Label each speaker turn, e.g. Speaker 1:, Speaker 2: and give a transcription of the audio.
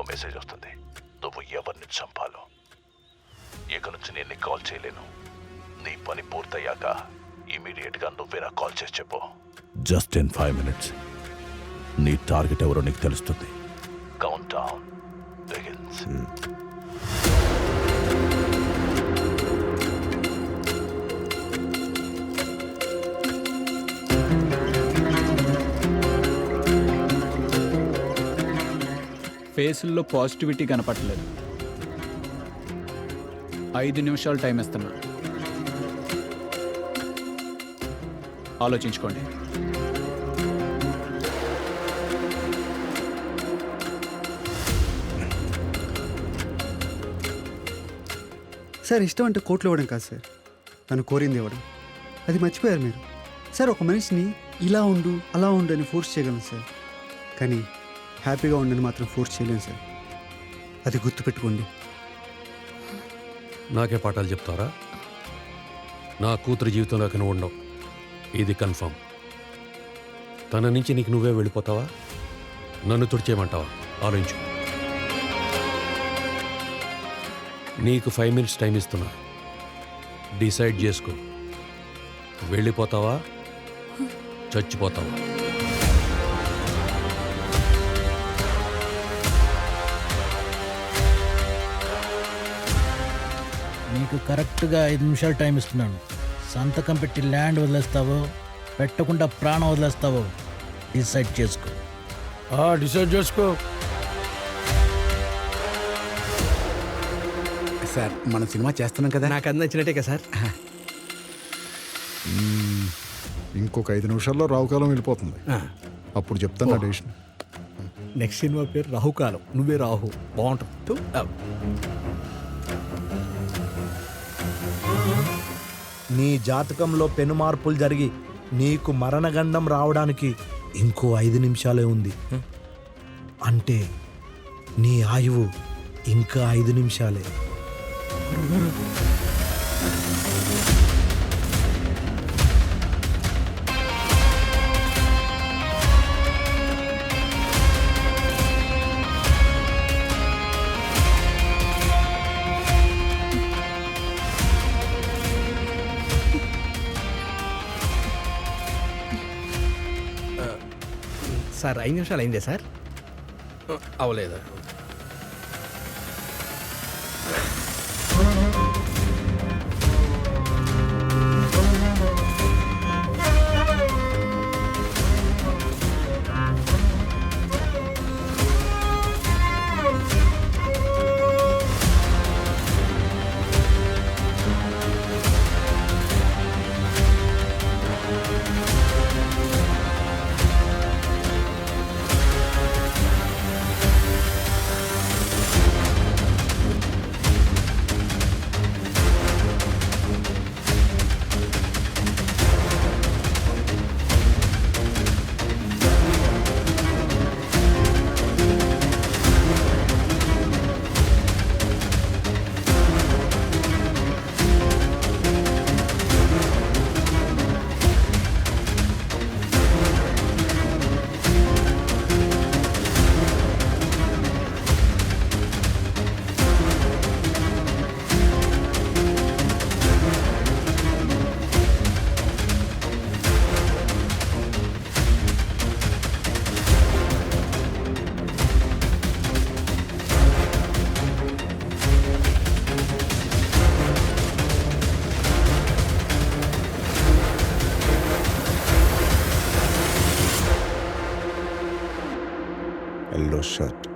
Speaker 1: ఫోన్లో మెసేజ్ వస్తుంది. నువ్వు ఎవరిని చంపాలో. ఇక నుంచి నేను నీకు కాల్ చేయలేను. నీ పని పూర్తయ్యాక ఇమీడియట్గా నువ్వే నాకు కాల్ చేసి చెప్పు. జస్ట్ ఇన్ 5 minutes నీ టార్గెట్ ఎవరో నీకు తెలుస్తుంది. Count down begins.
Speaker 2: ఫేసుల్లో పాజిటివిటీ కనపట్లేదు. 5 నిమిషాలు టైం ఇస్తున్నా, ఆలోచించుకోండి.
Speaker 3: సార్ ఇష్టం అంటే కోట్లు ఇవ్వడం కాదు సార్, తను కోరింది ఇవ్వడం. అది మర్చిపోయారు మీరు. సార్ ఒక మనిషిని ఇలా ఉండు అలా ఉండు అని ఫోర్స్ చేయగలను సార్, కానీ హ్యాపీగా ఉండని మాత్రం ఫోర్స్ చేయలేను సార్. అది గుర్తుపెట్టుకోండి.
Speaker 4: నాకే పాఠాలు చెప్తారా? నా కూతురు జీవితంలోకి నువ్వు ఉండవు, ఇది కన్ఫర్మ్. తన నుంచి నీకు నువ్వే వెళ్ళిపోతావా, నన్ను తుడిచేయమంటావా? ఆలోచించు. నీకు 5 minutes టైం ఇస్తున్నా, డిసైడ్ చేసుకో. వెళ్ళిపోతావా, చచ్చిపోతావా?
Speaker 5: నీకు కరెక్ట్గా 5 నిమిషాలు టైం ఇస్తున్నాను. సంతకం పెట్టి ల్యాండ్ వదిలేస్తావో, పెట్టకుండా ప్రాణం వదిలేస్తావో డిసైడ్ చేసుకో.
Speaker 4: డిసైడ్ చేసుకో.
Speaker 6: సార్ మనం సినిమా చేస్తున్నాం కదా,
Speaker 7: నాకు అది నచ్చినట్టే కదా సార్.
Speaker 8: ఇంకొక 5 నిమిషాల్లో రావుకాలం వెళ్ళిపోతుంది. అప్పుడు చెప్తాను నా డెసిషన్.
Speaker 7: నెక్స్ట్ సినిమా పేరు రాహుకాలం, నువ్వే రాహు. బాగుంటుంది.
Speaker 9: నీ జాతకంలో పెను మార్పులు జరిగి నీకు మరణగండం రావడానికి ఇంకో 5 నిమిషాలే ఉంది. అంటే నీ ఆయువు ఇంకా 5 నిమిషాలే.
Speaker 7: సార్ 5 నిమిషాలు అయిందే సార్.
Speaker 4: అవలేదా?
Speaker 8: Yellow shirt.